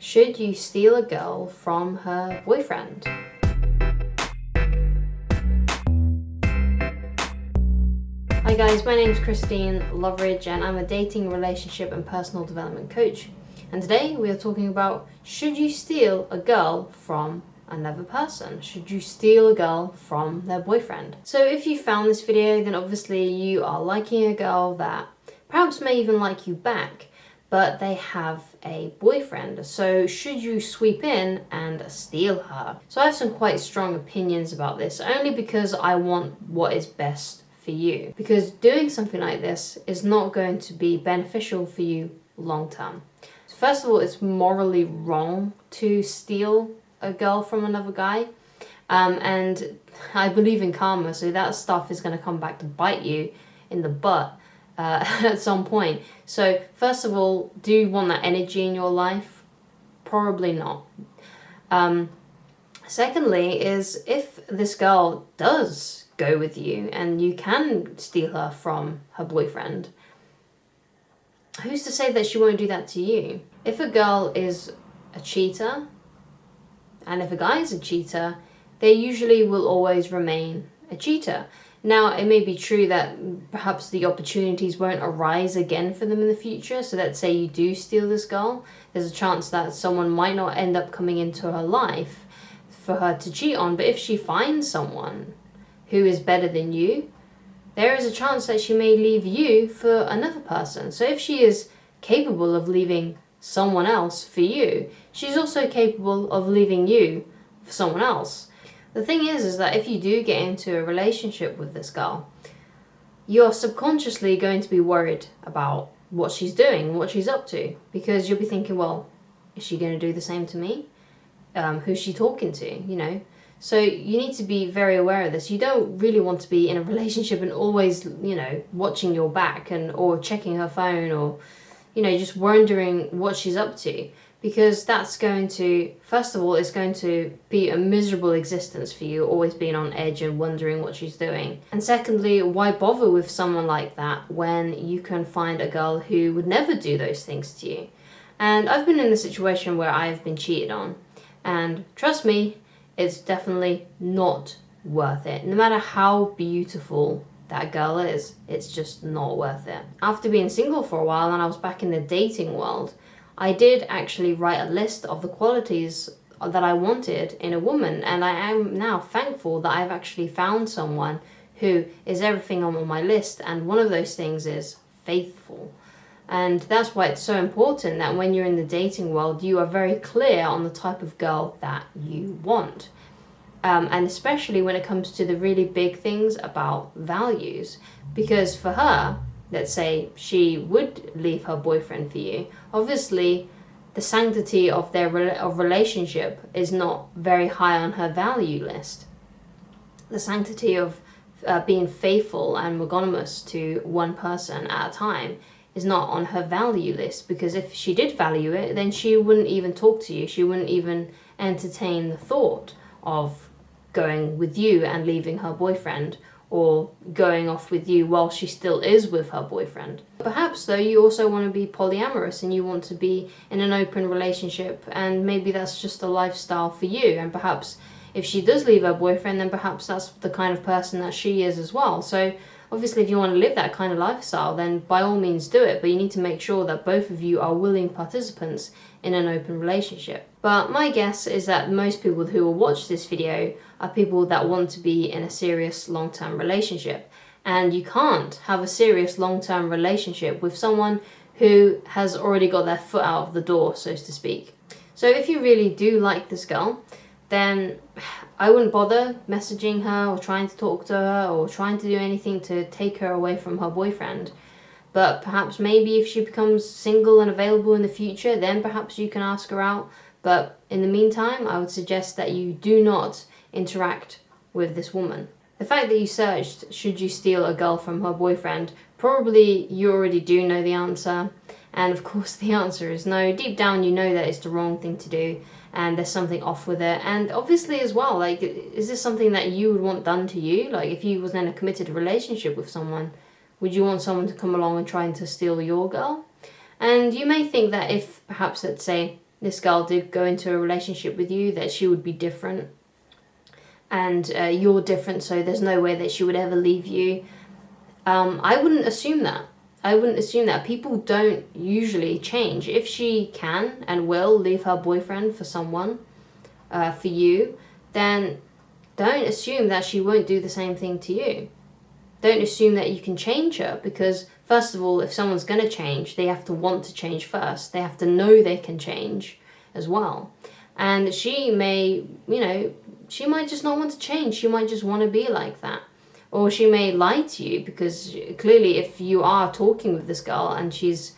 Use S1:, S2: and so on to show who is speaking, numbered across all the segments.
S1: Should you steal a girl from her boyfriend? Hi guys, my name is Christine Loveridge and I'm a dating, relationship and personal development coach. And today we are talking about, should you steal a girl from another person? Should you steal a girl from their boyfriend? So if you found this video, then obviously you are liking a girl that perhaps may even like you back, but they have a boyfriend. So should you sweep in and steal her? So I have some quite strong opinions about this, only because I want what is best for you. Because doing something like this is not going to be beneficial for you long term. So first of all, it's morally wrong to steal a girl from another guy. And I believe in karma, so that stuff is going to come back to bite you in the butt at some point. So first of all, do you want that energy in your life? Probably not. Secondly is, if this girl does go with you and you can steal her from her boyfriend, who's to say that she won't do that to you? If a girl is a cheater and if a guy is a cheater, they usually will always remain a cheater. Now, it may be true that perhaps the opportunities won't arise again for them in the future. So let's say you do steal this girl, there's a chance that someone might not end up coming into her life for her to cheat on. But if she finds someone who is better than you, there is a chance that she may leave you for another person. So if she is capable of leaving someone else for you, she's also capable of leaving you for someone else. The thing is that if you do get into a relationship with this girl, you're subconsciously going to be worried about what she's doing, what she's up to, because you'll be thinking, well, is she going to do the same to me? Who's she talking to, you know? So you need to be very aware of this. You don't really want to be in a relationship and always, you know, watching your back or checking her phone or, you know, just wondering what she's up to. Because that's going to, first of all, it's going to be a miserable existence for you, always being on edge and wondering what she's doing. And secondly, why bother with someone like that when you can find a girl who would never do those things to you? And I've been in the situation where I've been cheated on. And trust me, it's definitely not worth it. No matter how beautiful that girl is, it's just not worth it. After being single for a while and I was back in the dating world, I did actually write a list of the qualities that I wanted in a woman, and I am now thankful that I've actually found someone who is everything on my list, and one of those things is faithful. And that's why it's so important that when you're in the dating world, you are very clear on the type of girl that you want. And especially when it comes to the really big things about values. Because for her, let's say she would leave her boyfriend for you, obviously the sanctity of their relationship is not very high on her value list. The sanctity of being faithful and monogamous to one person at a time is not on her value list, because if she did value it, then she wouldn't even talk to you. She wouldn't even entertain the thought of going with you and leaving her boyfriend, or going off with you while she still is with her boyfriend. Perhaps though, you also want to be polyamorous and you want to be in an open relationship, and maybe that's just a lifestyle for you. And perhaps if she does leave her boyfriend, then perhaps that's the kind of person that she is as well. So obviously, if you want to live that kind of lifestyle, then by all means do it, but you need to make sure that both of you are willing participants in an open relationship. But my guess is that most people who will watch this video are people that want to be in a serious long-term relationship. And you can't have a serious long-term relationship with someone who has already got their foot out of the door, so to speak. So if you really do like this girl, then I wouldn't bother messaging her or trying to talk to her or trying to do anything to take her away from her boyfriend. But perhaps maybe if she becomes single and available in the future, then perhaps you can ask her out. But in the meantime, I would suggest that you do not interact with this woman. The fact that you searched, should you steal a girl from her boyfriend, probably you already do know the answer. And of course the answer is no. Deep down you know that it's the wrong thing to do and there's something off with it. And obviously as well, like, is this something that you would want done to you? Like, if you was in a committed relationship with someone, would you want someone to come along and trying to steal your girl? And you may think that if perhaps, let's say, this girl did go into a relationship with you, that she would be different, and you're different, so there's no way that she would ever leave you. I wouldn't assume that. I wouldn't assume that. People don't usually change. If she can and will leave her boyfriend for someone, for you, then don't assume that she won't do the same thing to you. Don't assume that you can change her, because first of all, if someone's going to change, they have to want to change first. They have to know they can change as well. And she may, she might just not want to change. She might just want to be like that. Or she may lie to you, because clearly if you are talking with this girl and she's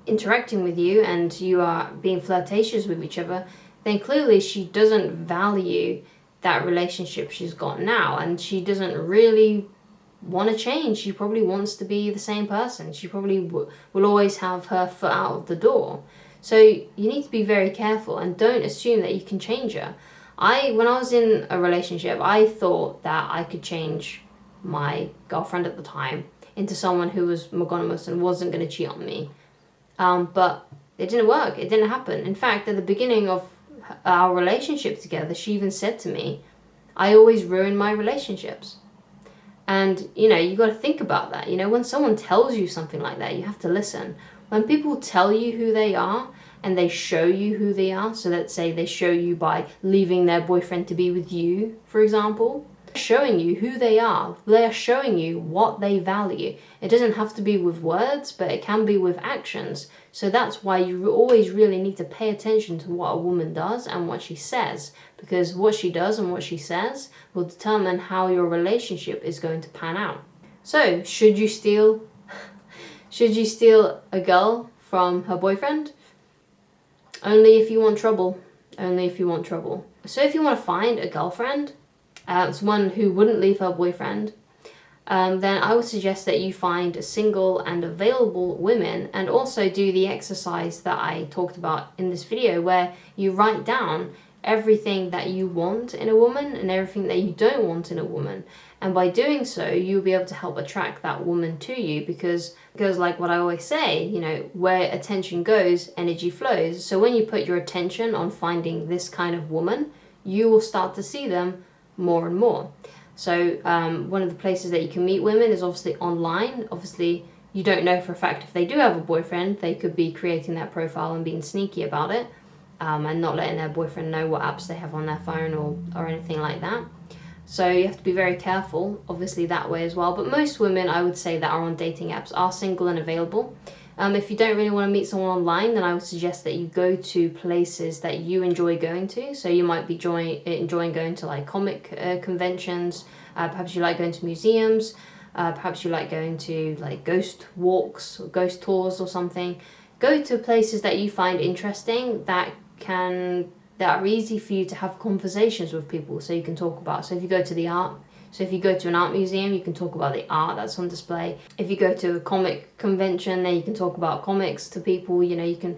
S1: interacting with you and you are being flirtatious with each other, then clearly she doesn't value that relationship she's got now, and she doesn't really want to change. She probably wants to be the same person. She probably will always have her foot out of the door. So you need to be very careful and don't assume that you can change her. When I was in a relationship, I thought that I could change my girlfriend at the time into someone who was monogamous and wasn't going to cheat on me. But it didn't work. It didn't happen. In fact, at the beginning of our relationship together, she even said to me, I always ruin my relationships. And, you got to think about that. When someone tells you something like that, you have to listen. When people tell you who they are and they show you who they are, so let's say they show you by leaving their boyfriend to be with you, for example, showing you who they are. They are showing you what they value. It doesn't have to be with words, but it can be with actions. So that's why you always really need to pay attention to what a woman does and what she says, because what she does and what she says will determine how your relationship is going to pan out. So, should you steal a girl from her boyfriend? Only if you want trouble. Only if you want trouble. So if you want to find a girlfriend, someone who wouldn't leave her boyfriend, then I would suggest that you find single and available women, and also do the exercise that I talked about in this video, where you write down everything that you want in a woman and everything that you don't want in a woman. And by doing so, you'll be able to help attract that woman to you, because like what I always say, where attention goes, energy flows. So when you put your attention on finding this kind of woman, you will start to see them more and more. So one of the places that you can meet women is obviously online. Obviously, you don't know for a fact if they do have a boyfriend. They could be creating that profile and being sneaky about it, and not letting their boyfriend know what apps they have on their phone or anything like that. So you have to be very careful, obviously, that way as well. But most women, I would say, that are on dating apps are single and available. If you don't really want to meet someone online, then I would suggest that you go to places that you enjoy going to. So you might be enjoying going to like comic conventions. Perhaps you like going to museums. Perhaps you like going to like ghost walks or ghost tours or something. Go to places that you find interesting, that are easy for you to have conversations with people, so you can talk about. So if you go to an art museum, you can talk about the art that's on display. If you go to a comic convention, then you can talk about comics to people. You can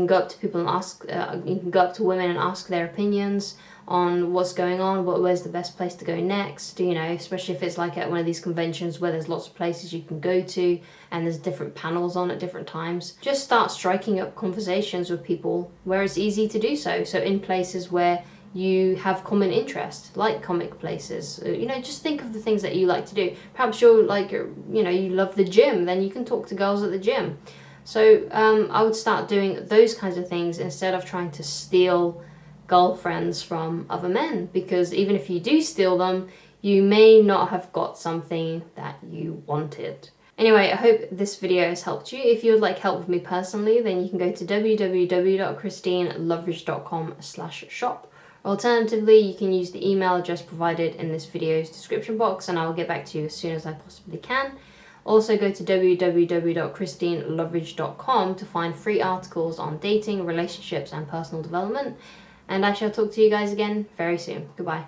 S1: go up to people and ask. You can go up to women and ask their opinions on what's going on, where's the best place to go next. Especially if it's like at one of these conventions where there's lots of places you can go to and there's different panels on at different times. Just start striking up conversations with people where it's easy to do so. So in places where you have common interest, like comic places. Just think of the things that you like to do. Perhaps you love the gym, then you can talk to girls at the gym. So I would start doing those kinds of things instead of trying to steal girlfriends from other men, because even if you do steal them, you may not have got something that you wanted. Anyway, I hope this video has helped you. If you would like help with me personally, then you can go to www.christineloveridge.com/shop. Alternatively, you can use the email address provided in this video's description box, and I will get back to you as soon as I possibly can. Also, go to www.christineloveridge.com to find free articles on dating, relationships, and personal development. And I shall talk to you guys again very soon. Goodbye.